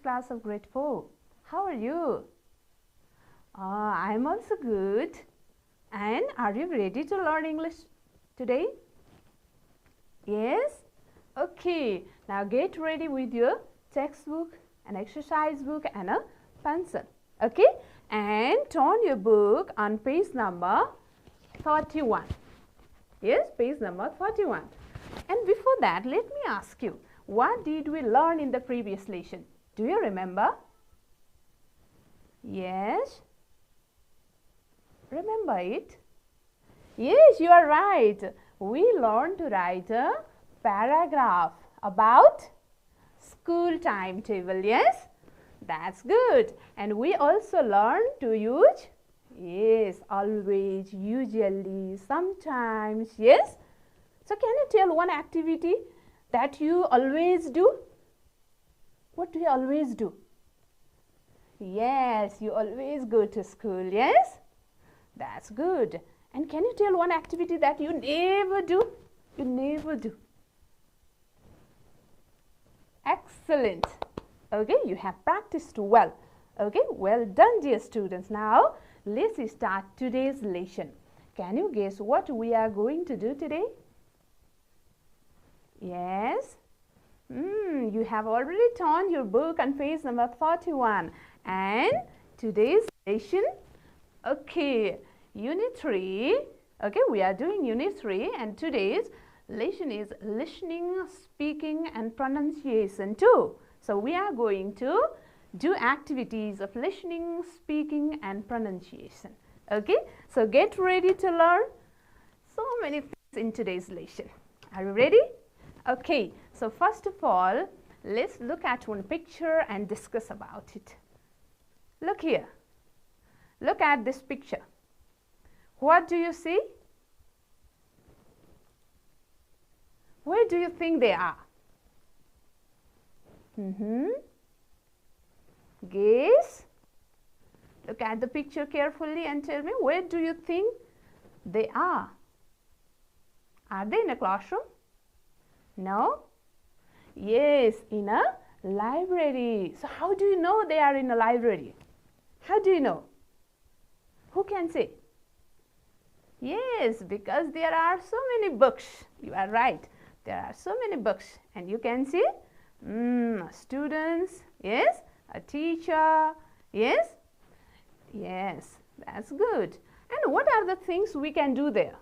class of grade 4. How are you? I am also good. And are you ready to learn English today? Yes? Okay. Now get ready with your textbook, an exercise book and a pencil. Okay? And turn your book on page number 31. Yes, page number 31. And before that, let me ask you, what did we learn in the previous lesson? Do you remember? Yes? Remember it? Yes, you are right. We learned to write a paragraph about school timetable. Yes? That's good. And we also learned to use, yes, always, usually, sometimes. Yes? So can you tell one activity that you always do? What do you always do? Yes, you always go to school. Yes? That's good. And can you tell one activity that you never do? You never do. Excellent. Okay, you have practiced well. Okay, well done, dear students. Now, let's start today's lesson. Can you guess what we are going to do today? Yes? You have already turned your book on page number 41. And today's lesson, okay, Unit 3. Okay, we are doing Unit 3 and today's lesson is listening, speaking and pronunciation too. So we are going to do activities of listening, speaking and pronunciation. Okay, so get ready to learn so many things in today's lesson. Are you ready? Okay, so first of all, let's look at one picture and discuss about it. Look here. Look at this picture. What do you see? Where do you think they are? Guess. Look at the picture carefully and tell me, where do you think they are? Are they in a classroom? No? Yes, in a library. So how do you know they are in a library? How do you know? Who can say? Yes, because there are so many books. You are right. There are so many books. And you can see students, yes, a teacher, yes, yes, that's good. And what are the things we can do there?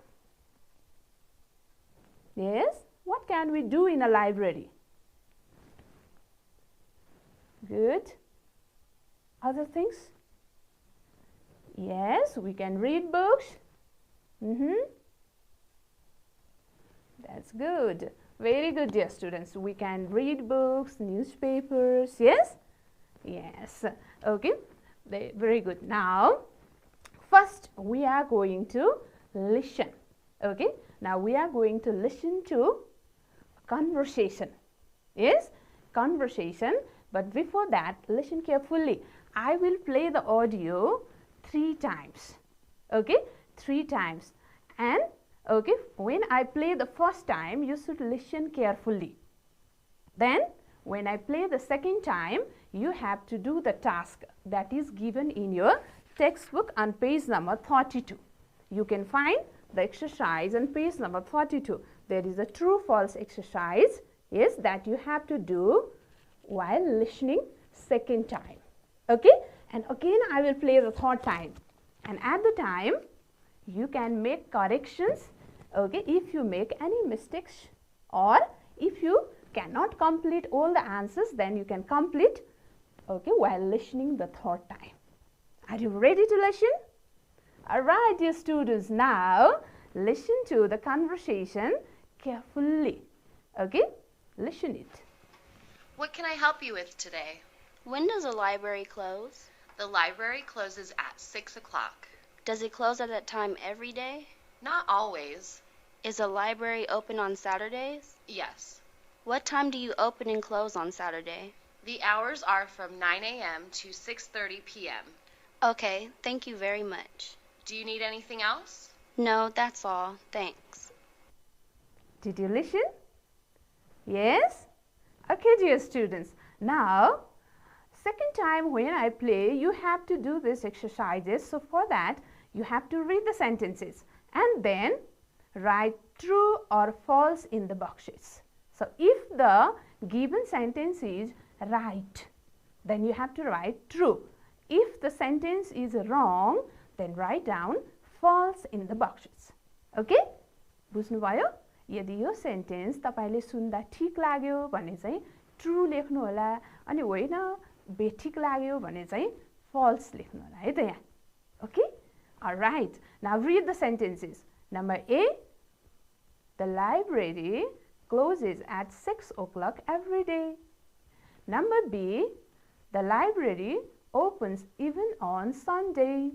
Yes, what can we do in a library? Good. Other things? Yes, we can read books. That's good. Very good, dear students. We can read books, newspapers. Yes? Yes. Okay. Very good. Now, first we are going to listen. Okay. Now we are going to listen to conversation. Yes? Conversation. But before that, listen carefully. I will play the audio 3 times. Okay? 3 times. And okay, when I play the first time, you should listen carefully. Then, when I play the second time, you have to do the task that is given in your textbook on page number 32. You can find the exercise on page number 32. There is a true-false exercise, yes, that you have to do while listening second time. Okay? And again, I will play the third time. And at the time, you can make corrections. Okay, if you make any mistakes or if you cannot complete all the answers, then you can complete, okay, while listening the third time. Are you ready to listen? All right, dear students, now listen to the conversation carefully. Okay, listen it. What can I help you with today? When does the library close? The library closes at 6 o'clock. Does it close at that time every day? Not always. Is the library open on Saturdays? Yes. What time do you open and close on Saturday? The hours are from 9 a.m. to 6:30 p.m. Okay, thank you very much. Do you need anything else? No, that's all. Thanks. Did you listen? Yes? Okay, dear students. Now, time when I play, you have to do these exercises. So for that, you have to read the sentences and then write true or false in the boxes. So if the given sentence is right, then you have to write true. If the sentence is wrong, then write down false in the boxes. Okay? बुझ्नुभयो? यदि यो sentence तपाईले सुन्दा ठीक लाग्यो भने चाहिँ true लेख्नु होला अनि होइन बेठिक लाग्यो भने चाहिँ false लेख्नु होला है त यहाँ. Okay? Alright. Now read the sentences. Number A, the library closes at 6 o'clock every day. Number B, the library opens even on Sunday.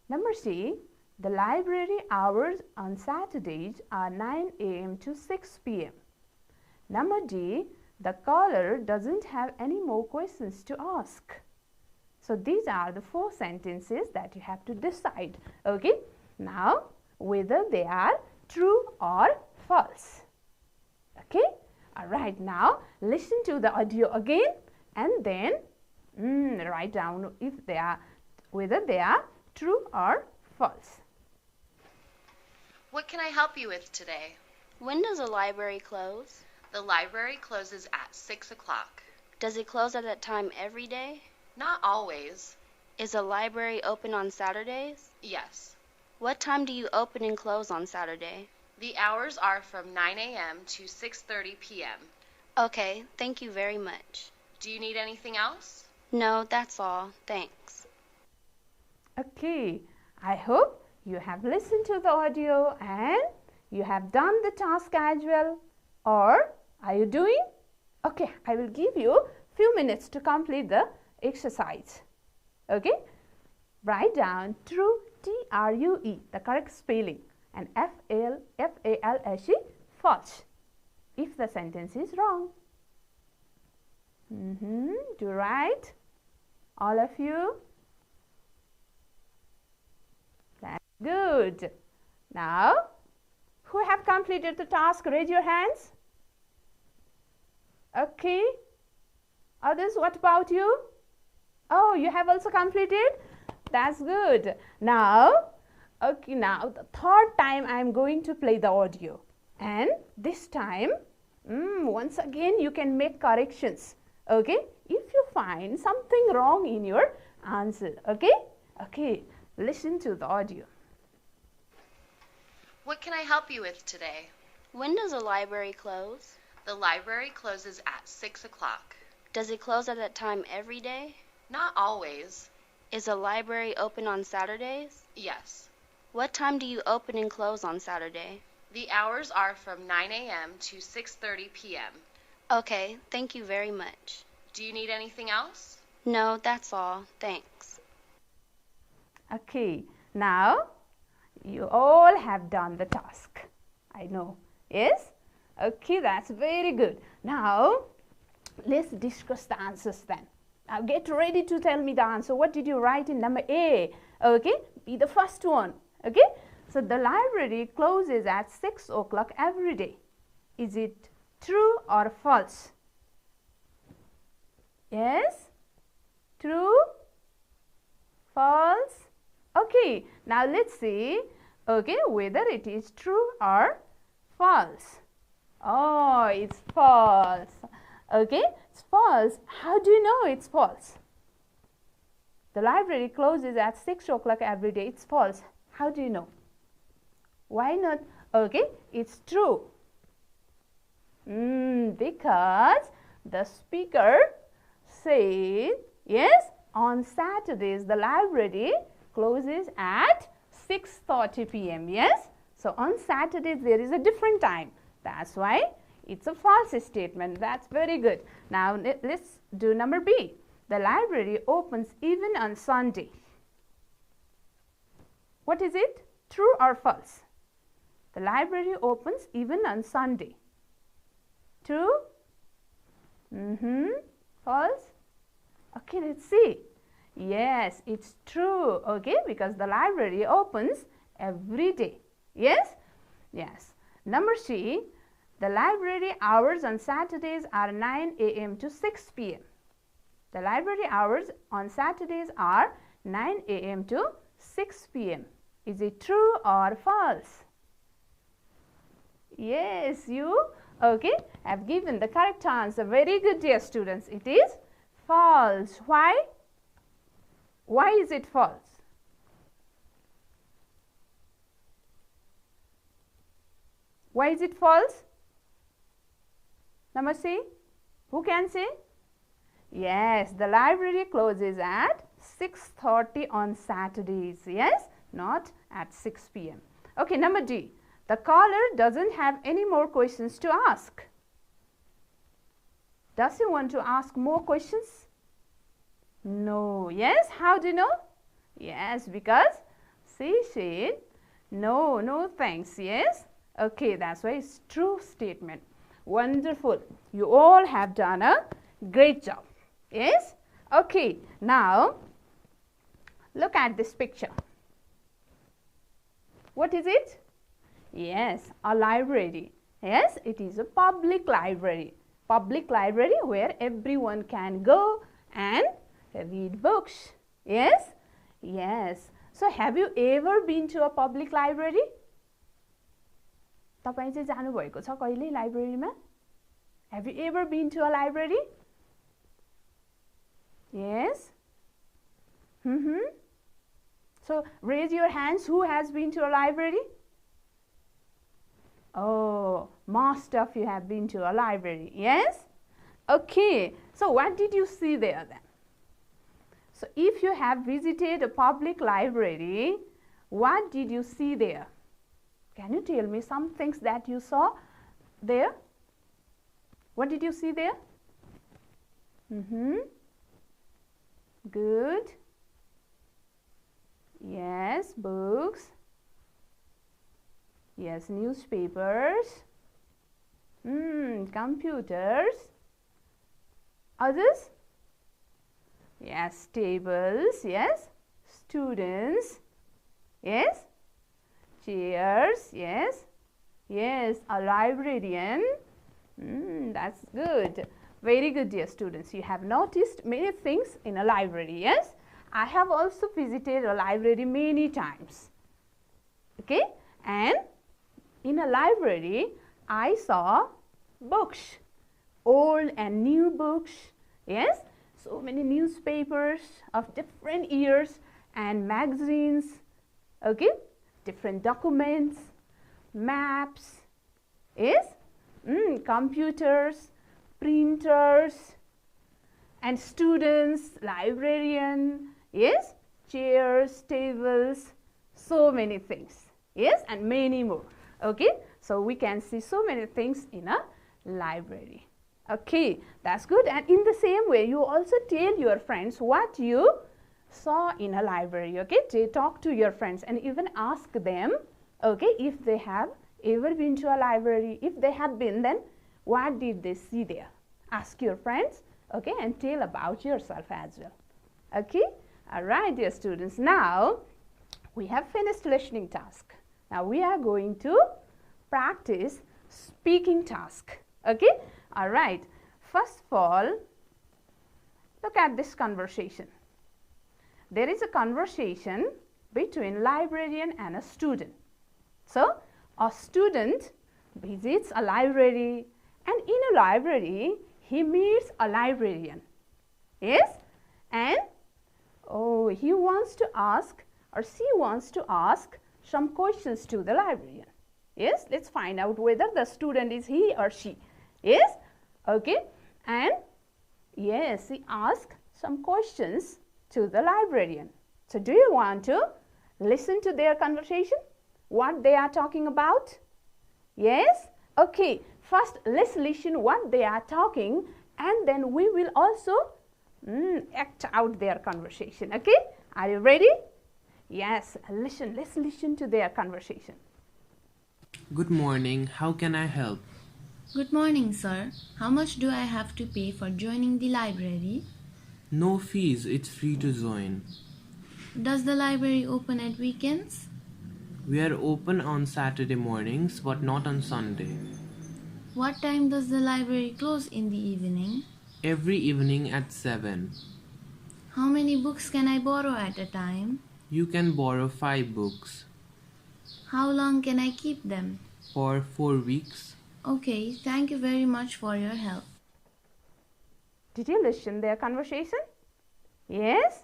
Number C, the library hours on Saturdays are 9 a.m. to 6 p.m. Number D, the caller doesn't have any more questions to ask. So these are the 4 sentences that you have to decide. Okay? Now, whether they are true or false. Okay? Alright, now listen to the audio again and then write down if they are, whether they are true or false. What can I help you with today? When does the library close? The library closes at 6 o'clock. Does it close at that time every day? Not always. Is the library open on Saturdays? Yes. What time do you open and close on Saturday? The hours are from 9 a.m. to 6:30 p.m. Okay, thank you very much. Do you need anything else? No, that's all. Thanks. Okay, I hope you have listened to the audio and you have done the task as well. Or are you doing? Okay, I will give you few minutes to complete the exercise. Okay, write down true, T-R-U-E, the correct spelling, and F-A-L-S-E, false, if the sentence is wrong. Do right, all of you. That's good. Now, who have completed the task? Raise your hands. Okay. Others, what about you? Oh, you have also completed? That's good. Now, okay, now the third time I am going to play the audio. And this time, once again you can make corrections. Okay? If you find something wrong in your answer. Okay? Okay, listen to the audio. What can I help you with today? When does the library close? The library closes at 6 o'clock. Does it close at that time every day? Not always. Is the library open on Saturdays? Yes. What time do you open and close on Saturday? The hours are from 9 a.m. to 6:30 p.m. Okay, thank you very much. Do you need anything else? No, that's all. Thanks. Okay, now you all have done the task. I know. Yes? Okay, that's very good. Now, let's discuss the answers then. Now, get ready to tell me the answer. What did you write in number A? Okay, be the first one. Okay, so the library closes at 6 o'clock every day. Is it true or false? Yes? True? False? Okay, now let's see, okay, whether it is true or false. Oh, it's false. Okay, it's false. How do you know it's false? The library closes at 6 o'clock every day. It's false. How do you know? Why not? Okay, it's true. Because the speaker said, yes, on Saturdays the library closes at 6:30 p.m. Yes? So on Saturdays there is a different time. That's why it's a false statement. That's very good. Now let's do number B. The library opens even on Sunday. What is it? True or false? The library opens even on Sunday. True? False? Okay, let's see. Yes, it's true. Okay, because the library opens every day. Yes? Yes. Number C, the library hours on Saturdays are 9 a.m. to 6 p.m. The library hours on Saturdays are 9 a.m. to 6 p.m. Is it true or false? Yes, you have given the correct answer. Very good, dear students. It is false. Why? Why is it false? Why is it false? Namaste. Who can say? Yes, the library closes at 6:30 on Saturdays. Yes, not at 6 p.m. Okay, number D. The caller doesn't have any more questions to ask. Does he want to ask more questions? No. Yes, how do you know? Yes, because she said no, no thanks. Yes, okay, that's why it's true statement. Wonderful. You all have done a great job. Yes, okay, now look at this picture. What is it? Yes, a library. Yes, it is a public library. Public library where everyone can go and read books. Yes? Yes. So, have you ever been to a public library? तपाईं चाहिँ जानु भएको छ कहिले लाइब्रेरीमा? Have you ever been to a library? Yes? So, raise your hands who has been to a library? Oh, most of you have been to a library. Yes? Okay. So, what did you see there then? So, if you have visited a public library, what did you see there? Can you tell me some things that you saw there? What did you see there? Good. Yes, books. Yes, newspapers. Computers. Others? Yes, tables. Yes, students. Yes, chairs. Yes, yes, a librarian. That's good. Very good, dear students. You have noticed many things in a library. Yes, I have also visited a library many times. Okay, and in a library, I saw books, old and new books. Yes, so many newspapers of different years and magazines. Okay, different documents, maps. Yes, computers, printers, and students, librarian. Yes, chairs, tables, so many things. Yes, and many more. Okay, so we can see so many things in a library. Okay, that's good. And in the same way, you also tell your friends what you saw in a library. Okay, talk to your friends and even ask them, okay, if they have ever been to a library. If they have been, then what did they see there? Ask your friends, okay, and tell about yourself as well. Okay, all right, dear students. Now we have finished listening task. Now we are going to practice speaking task. Okay, all right. First of all, look at this conversation. There is a conversation between librarian and a student. So, a student visits a library, and in a library, he meets a librarian. Yes? And he wants to ask, or she wants to ask some questions to the librarian. Yes? Let's find out whether the student is he or she. Yes? Okay. And yes, he asks some questions to the librarian. So, do you want to listen to their conversation? What they are talking about? Yes? Okay. First, let's listen what they are talking, and then we will also act out their conversation. Okay? Are you ready? Yes. Listen. Let's listen to their conversation. Good morning. How can I help? Good morning, sir. How much do I have to pay for joining the library? No fees. It's free to join. Does the library open at weekends? We are open on Saturday mornings, but not on Sunday. What time does the library close in the evening? Every evening at 7. How many books can I borrow at a time? You can borrow 5 books. How long can I keep them? For 4 weeks. Okay, thank you very much for your help. Did you listen their conversation? Yes?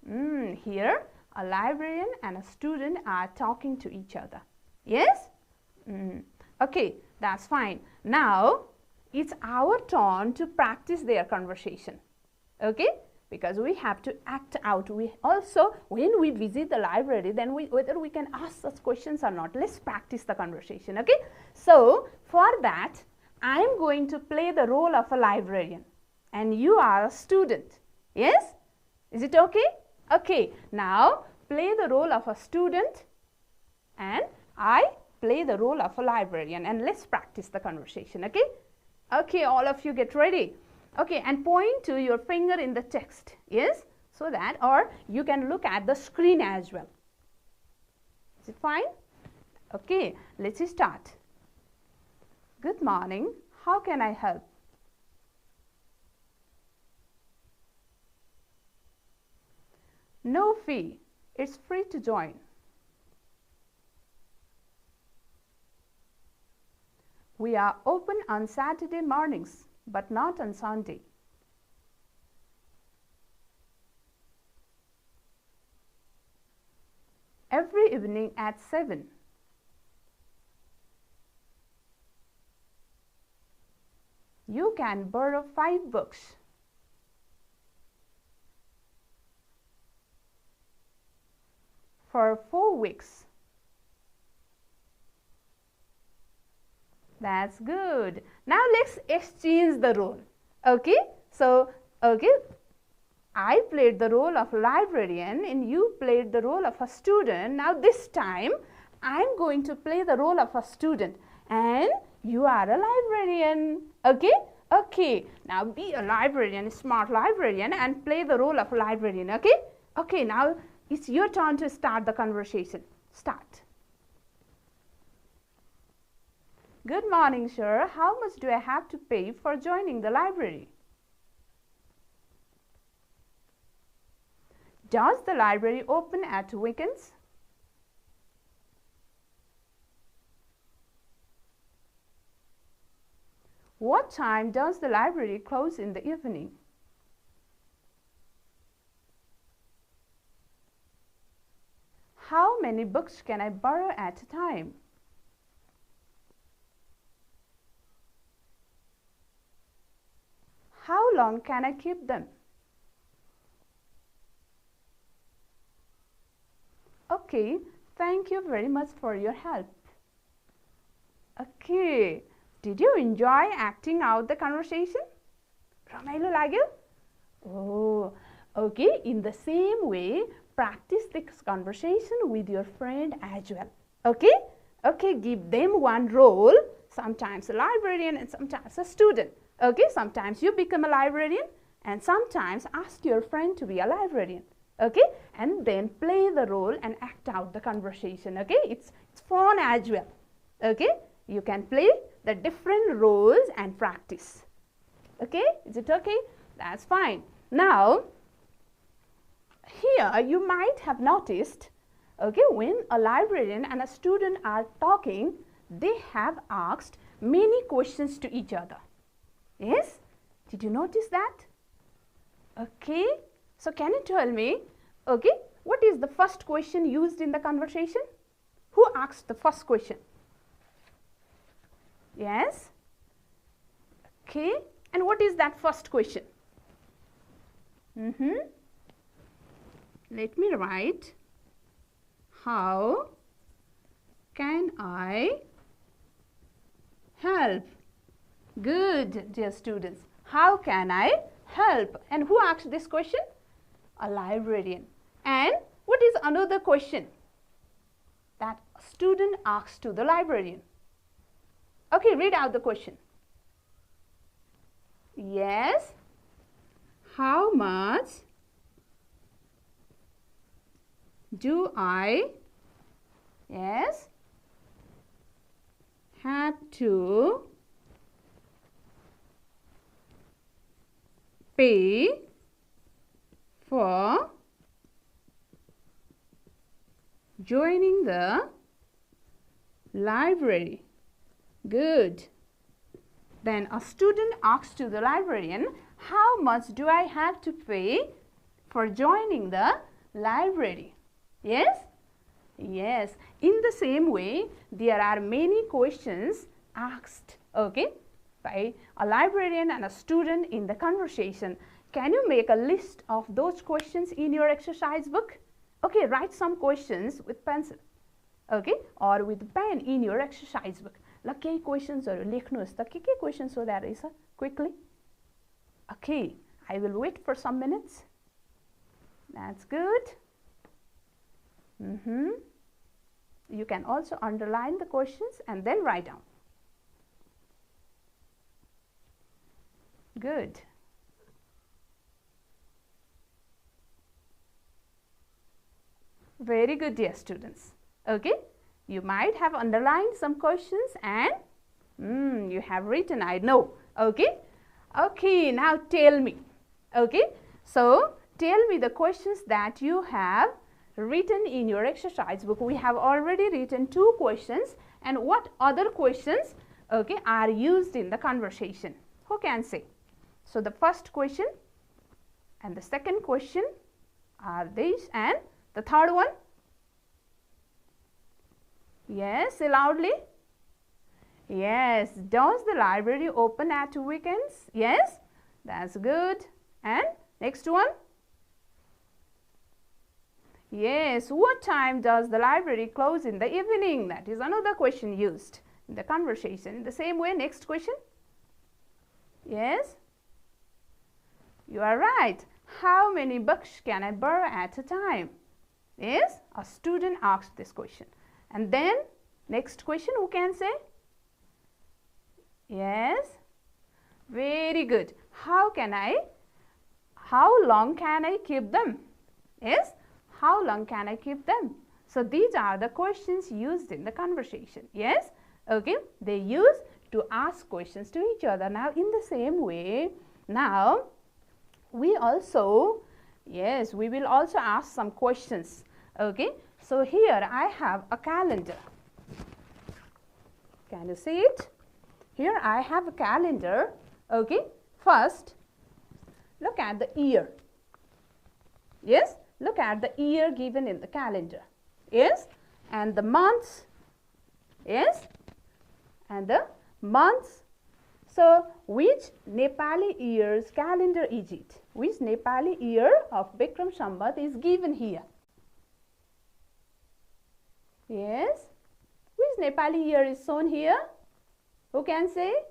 Here, a librarian and a student are talking to each other. Yes? Okay, that's fine. Now, it's our turn to practice their conversation. Okay? Because we have to act out. We also, when we visit the library, then whether we can ask such questions or not. Let's practice the conversation. Okay? So, for that, I'm going to play the role of a librarian. And you are a student. Yes? Is it okay? Okay. Now, play the role of a student and I play the role of a librarian, and let's practice the conversation. Okay? Okay, all of you get ready. Okay, and point to your finger in the text. Yes? So that, or you can look at the screen as well. Is it fine? Okay, let's start. Good morning. How can I help? No fee. It's free to join. We are open on Saturday mornings, but not on Sunday. Every evening at 7. You can borrow 5 books. For 4 weeks. That's good. Now let's exchange the role. Okay? So, okay, I played the role of librarian and you played the role of a student. Now this time, I'm going to play the role of a student and you are a librarian. Okay? Okay. Now be a librarian, a smart librarian, and play the role of a librarian. Okay? Okay, now it's your turn to start the conversation. Start. Good morning, sir. How much do I have to pay for joining the library? Does the library open at weekends? What time does the library close in the evening? How many books can I borrow at a time? How long can I keep them? Okay, thank you very much for your help. Okay, did you enjoy acting out the conversation? Ramailo लाग्यो? Oh, okay, in the same way, practice this conversation with your friend as well. Okay? Okay, give them one role, sometimes a librarian and sometimes a student. Okay, sometimes you become a librarian and sometimes ask your friend to be a librarian. Okay, and then play the role and act out the conversation. Okay, it's fun as well. Okay, you can play the different roles and practice. Okay, is it okay? That's fine. Now, here you might have noticed, okay, when a librarian and a student are talking, they have asked many questions to each other. Yes? Did you notice that? Okay. So, can you tell me, okay, what is the first question used in the conversation? Who asked the first question? Yes? Okay. And what is that first question? Let me write. How can I help? Good, dear students. How can I help? And who asked this question? A librarian. And what is another question that a student asks to the librarian? Okay, read out the question. Yes. How much do I, yes, have to pay for joining the library. Good. Then a student asks to the librarian, how much do I have to pay for joining the library? Yes? Yes. In the same way, there are many questions asked, okay, by a librarian and a student in the conversation. Can you make a list of those questions in your exercise book? Okay, write some questions with pencil, okay, or with pen in your exercise book. ल केही क्वेशन्सहरु लेख्नुहोस् त के questions सोधा रहेछ quickly Okay, I will wait for some minutes. That's good. You can also underline the questions and then write down. Good. Very good, dear students. Okay, you might have underlined some questions and you have written, I know. Okay, okay, now tell me. Okay, so tell me the questions that you have written in your exercise book. We have already written 2 questions, and what other questions, okay, are used in the conversation? Who can say? So the first question and the second question are these, and the third one? Yes, say loudly. Yes, does the library open at weekends? Yes, that's good. And next one? Yes, what time does the library close in the evening? That is another question used in the conversation. In the same way, next question? Yes? You are right. How many books can I borrow at a time? Yes, a student asked this question. And then, next question, who can say? Yes? Very good. How long can I keep them? Yes? How long can I keep them? So, these are the questions used in the conversation. Yes? Okay. They use to ask questions to each other. Now, in the same way, now, we also, yes, we will also ask some questions. Okay. So, here I have a calendar. Can you see it? Here I have a calendar. Okay. First, look at the year. Yes. Look at the year given in the calendar. Yes. And the months. Yes. And the months. So, which Nepali year's calendar is it? Which Nepali year of Bikram Sambat is given here? Yes. Which Nepali year is shown here? Who can say?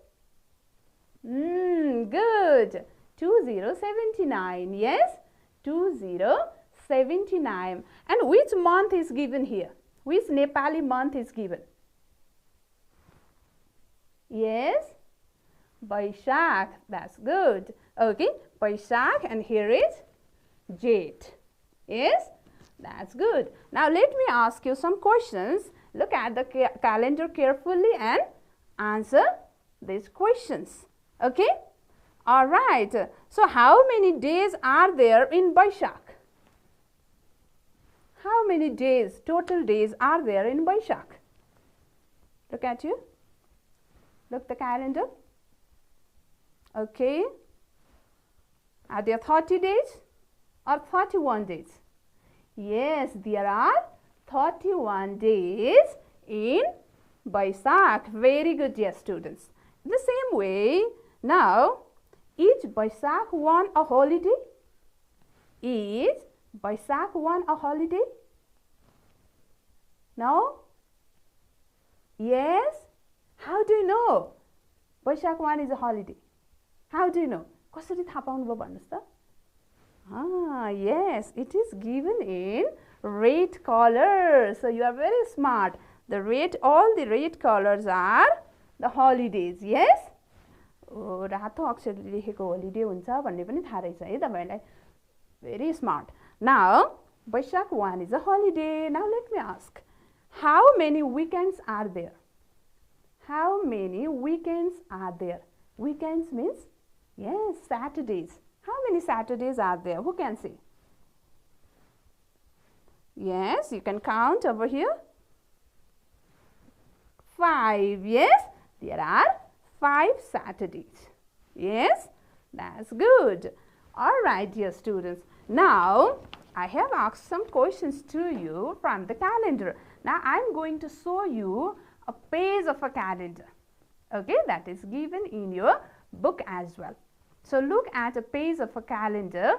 Good. 2079. Yes. 2079. And which month is given here? Which Nepali month is given? Yes. Baishakh. That's good. Okay. Baishakh, and here is Jeth. Yes. That's good. Now let me ask you some questions. Look at the calendar carefully and answer these questions. Okay. All right. So how many days are there in Baishakh? How many days, total days, are there in Baishakh? Look at you. Look the calendar. Okay. Are there 30 days or 31 days? Yes, there are 31 days in Baishakh. Very good, dear students. In the same way, now, is Baishakh one a holiday? Is Baishakh one a holiday? No? Yes? How do you know Baishakh one is a holiday? How do you know? कसरी थाहा पाउनुभयो भन्नुस् त? Yes, it is given in red color. So you are very smart. All the red colors are the holidays. Yes? रातो अक्षरले लेखेको holiday हुन्छ भन्ने पनि थाहा रहेछ है तपाईलाई. Very smart. Now, Baishakh 1 is a holiday. Now let me ask, how many weekends are there? How many weekends are there? Weekends means, yes, Saturdays. How many Saturdays are there? Who can say? Yes, you can count over here. 5. Yes, there are 5 Saturdays. Yes, that's good. All right, dear students. Now, I have asked some questions to you from the calendar. Now, I am going to show you a page of a calendar. Okay, that is given in your book as well. So, look at a page of a calendar.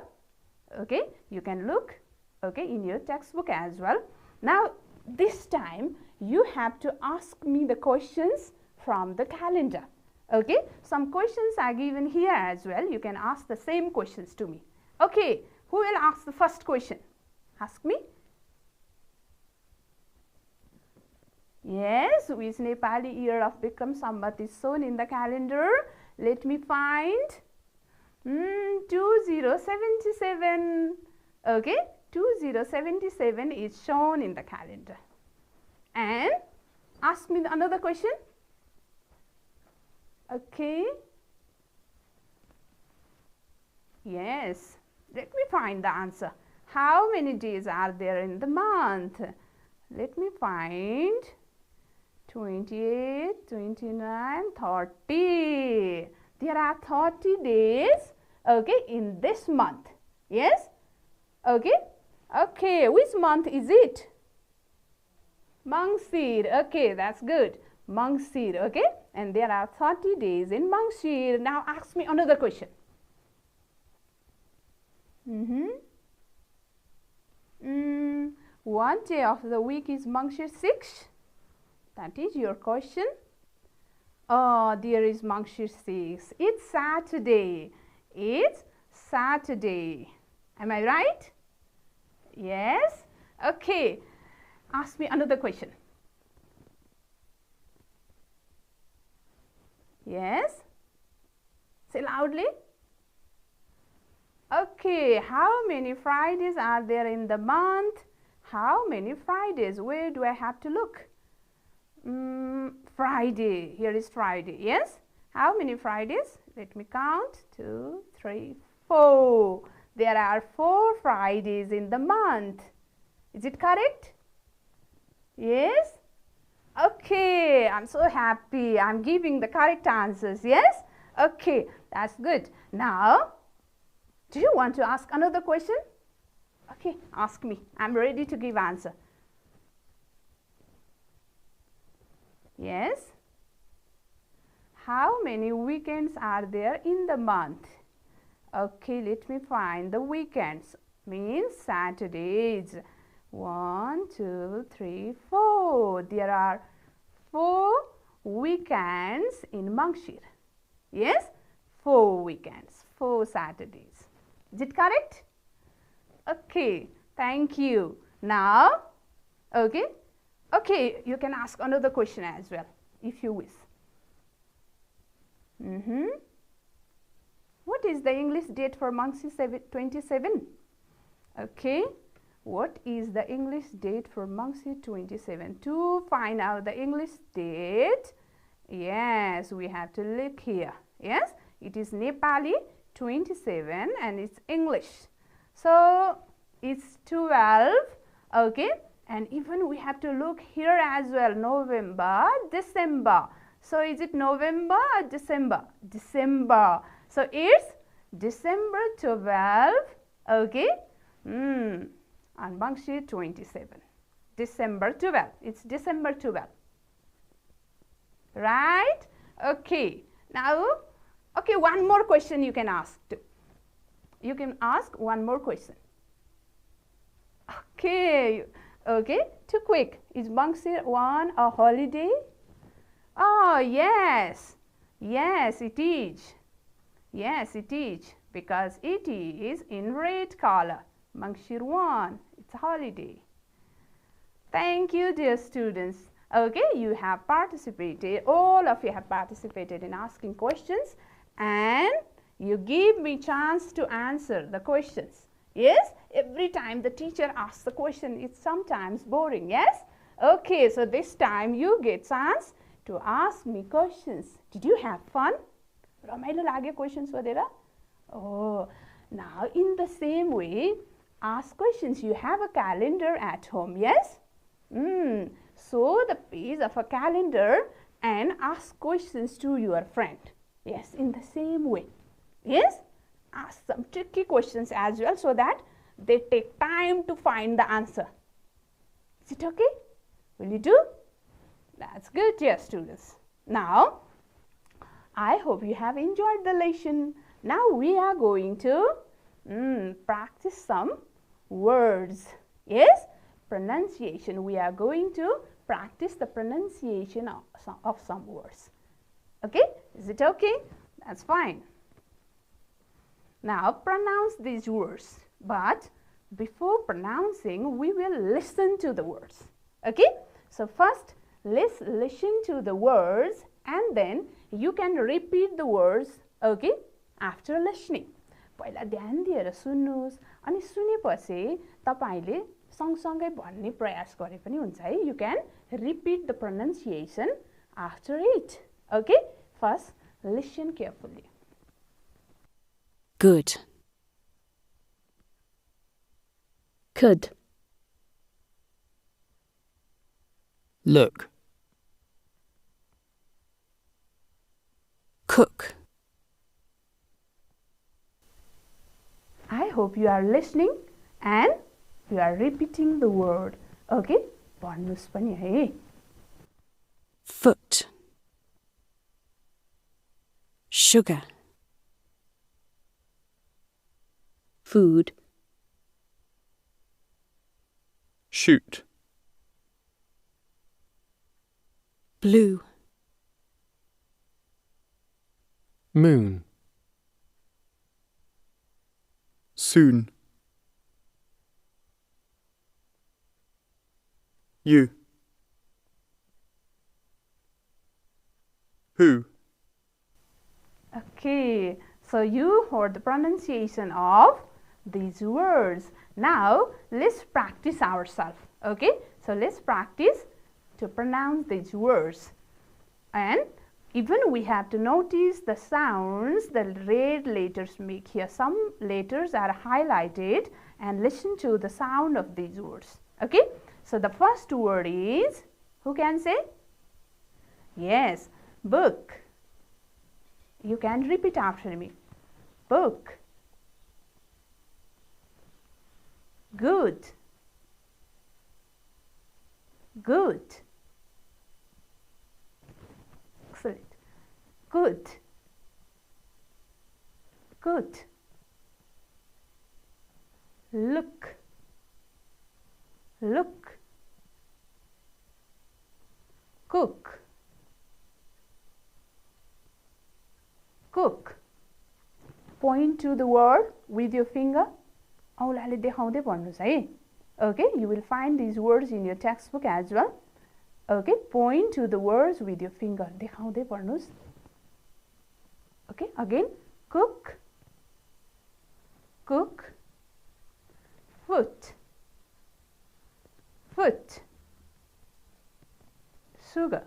Okay, you can look, okay, in your textbook as well. Now, this time you have to ask me the questions from the calendar. Okay, some questions are given here as well. You can ask the same questions to me. Okay, who will ask the first question? Ask me. Yes, which Nepali year of Bikram Sambat is shown in the calendar? Let me find. 2077. Okay, 2077 is shown in the calendar. And ask me another question. Okay. Yes, let me find the answer. How many days are there in the month? Let me find. 28, 29, 30. There are 30 days, okay, in this month. Yes? Okay? Okay, which month is it? Mangshir. Okay, that's good. Mangshir, okay? And there are 30 days in Mangshir. Now ask me another question. What day of the week is Mangshir 6? That is your question. Oh, there is Mangshir 6. It's Saturday. It's Saturday. Am I right? Yes? Okay. Ask me another question. Yes? Say loudly. Okay. How many Fridays are there in the month? How many Fridays? Where do I have to look? Friday. Here is Friday. Yes? How many Fridays? Let me count. 2, 3, 4. There are 4 Fridays in the month. Is it correct? Yes? Okay. I'm so happy. I'm giving the correct answers. Yes? Okay. That's good. Now, do you want to ask another question? Okay. Ask me. I'm ready to give answer. Yes? How many weekends are there in the month? Okay, let me find the weekends. Means Saturdays. 1, 2, 3, 4. There are 4 weekends in Mangshir. Yes? 4 weekends. 4 Saturdays. Is it correct? Okay, thank you. Now, okay. Okay, you can ask another question as well, if you wish. What is the English date for Mangshir 27? Okay, what is the English date for Mangshir 27? To find out the English date, yes, we have to look here. Yes, it is Nepali 27 and it's English. So, it's 12, okay. And even we have to look here as well, November, December. So, is it November or December? December. So, it's December 12, okay, on Mangshir 27. December 12, it's December 12. Right? Okay. Now, okay, one more question you can ask too. You can ask one more question. Okay. Okay, too quick. Is Mangshir 1 a holiday? Oh, yes. Yes, it is. Yes, it is. Because it is in red color. Mangshir 1, it's a holiday. Thank you, dear students. Okay, you have participated. All of you have participated in asking questions. And you give me chance to answer the questions. Yes? Every time the teacher asks the question, it's sometimes boring, yes? Okay, so this time you get chance to ask me questions. Did you have fun? Ramailo lagyo questions vadera? Oh, Now, in the same way, ask questions. You have a calendar at home, yes? Show the page of a calendar and ask questions to your friend. Yes, in the same way. Yes? Ask some tricky questions as well so that they take time to find the answer. Is it okay? Will you do? That's good, dear students. Now, I hope you have enjoyed the lesson. Now we are going to practice some words. Yes? Pronunciation. We are going to practice the pronunciation of some words. Okay? Is it okay? That's fine. Now pronounce these words. But before pronouncing, we will listen to the words. Okay? So first, let's listen to the words and then you can repeat the words, okay, after listening. पहिला ध्यान दिएर सुन्नुहोस् अनि सुनेपछि तपाईले सँगसँगै भन्ने प्रयास गरे पनि हुन्छ है. You can repeat the pronunciation after it. Okay? First, listen carefully. Good. Could. Look. Cook. I hope you are listening and you are repeating the word. Okay? भन्नुस् पनि है. Foot. Sugar. Food. Shoot. Blue. Moon. Soon. You. Who. Okay, so you heard the pronunciation of these words. Now, let's practice ourselves. Okay, so let's practice to pronounce these words. And even we have to notice the sounds the red letters make here. Some letters are highlighted and listen to the sound of these words. Okay, so the first word is, who can say? Yes, book. You can repeat after me. Book. Good. Good. Excellent. Good. Good. Look. Look. Cook. Cook. Point to the word with your finger. औलाले देखाउँदै भन्नुस् है. Okay, you will find these words in your textbook as well. Okay, point to the words with your finger. देखाउँदै भन्नुस्. Okay, again, cook. Cook. Foot. Foot. Sugar.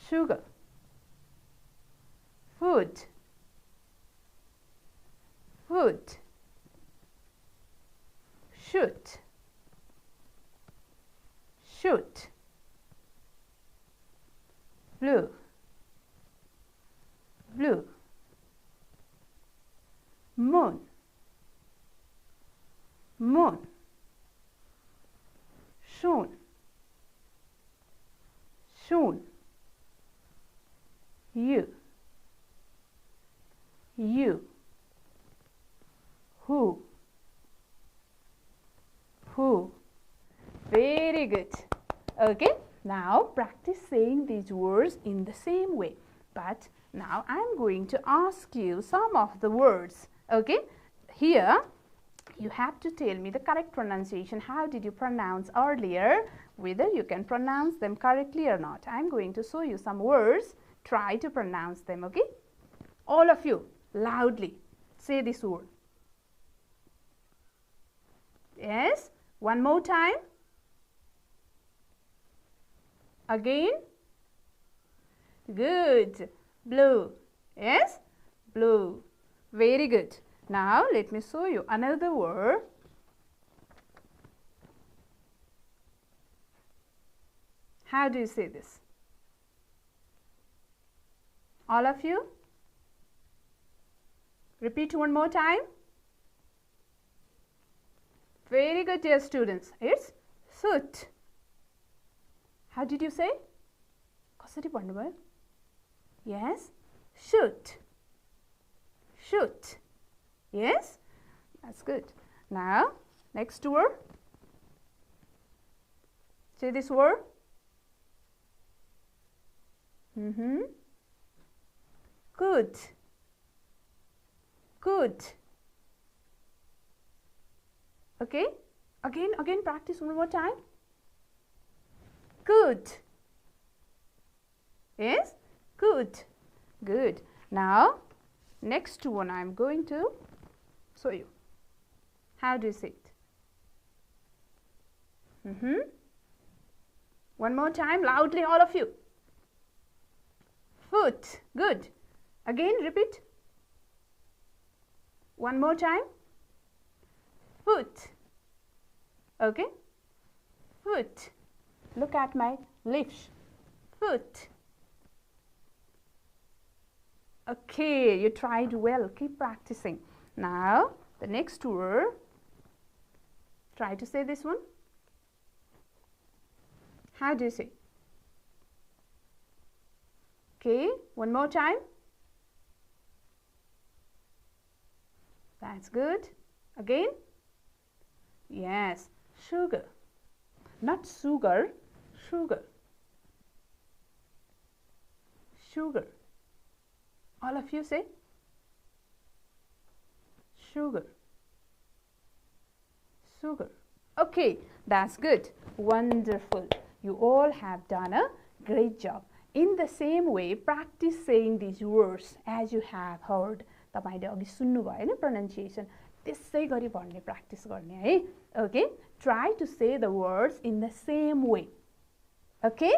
Sugar. Food. Food. Shoot. Shoot. Blue. Blue. Moon. Moon. Soon. Soon. You. You. Who? Who? Very good. Okay, now practice saying these words in the same way. But now I'm going to ask you some of the words. Okay, here you have to tell me the correct pronunciation. How did you pronounce earlier? Whether you can pronounce them correctly or not. I'm going to show you some words. Try to pronounce them, okay? All of you, loudly say this word. Yes, one more time. Again. Good. Blue. Yes, blue. Very good. Now let me show you another word. How do you say this? All of you? Repeat one more time. Very good, dear students. It's shoot. How did you say? कसरी भन्नुभयो? Yes, shoot. Shoot. Yes, that's good. Now, next word. Say this word. Good. Good. Okay. Again practice one more time. Good. Yes, good. Good. Now, next one I am going to show you. How do you say it? One more time, loudly, all of you. Foot. Good. Again, repeat. One more time. Foot. Okay. Foot. Look at my lips. Foot. Okay, you tried well. Keep practicing. Now, the next word. Try to say this one. How do you say? Okay, one more time. That's good. Again. Yes, sugar. Not sugar, sugar. Sugar. All of you say sugar. Sugar. Okay, that's good. Wonderful. You all have done a great job. In the same way, practice saying these words as you have heard. तपाईले अघि सुन्नुभयो हैन pronunciation. त्यसै गरी भन्ने practice गर्ने है. Okay? Try to say the words in the same way. Okay?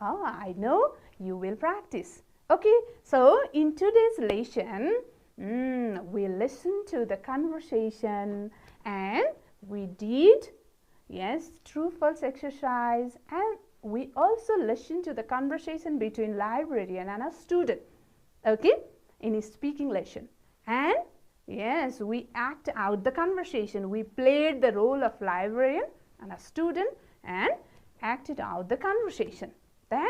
Oh, I know you will practice. Okay, so in today's lesson, we listened to the conversation and we did, yes, true false exercise, and we also listened to the conversation between librarian and a student, okay, in his speaking lesson. And yes, we act out the conversation. We played the role of librarian and a student and acted out the conversation. Then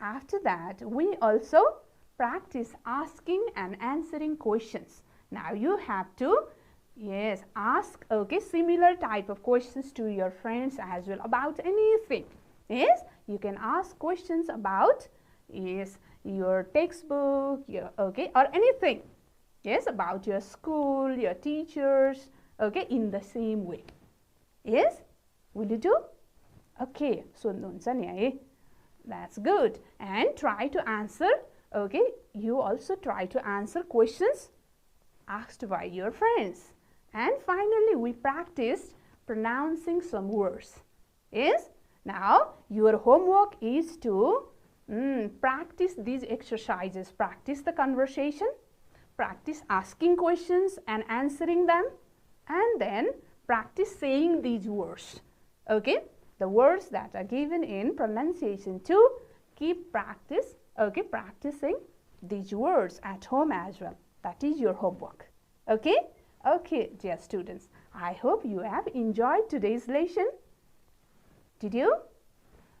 after that, we also practice asking and answering questions. Now you have to, yes, ask, okay, similar type of questions to your friends as well about anything. Yes, you can ask questions about, yes, your textbook, your, okay, or anything. Yes, about your school, your teachers, okay, in the same way. Yes, will you do? Okay, so that's good. And try to answer, okay, you also try to answer questions asked by your friends. And finally, we practiced pronouncing some words. Yes, now your homework is to practice these exercises. Practice the conversation, practice asking questions and answering them, and then practice saying these words. Okay, the words that are given in pronunciation to keep practice, okay, practicing these words at home as well. That is your homework. Okay, okay, dear students, I hope you have enjoyed today's lesson. Did you?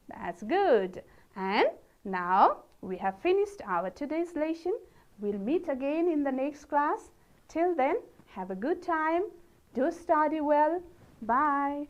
That's good. And now we have finished our today's lesson. We'll meet again in the next class. Till then, have a good time. Do study well. Bye.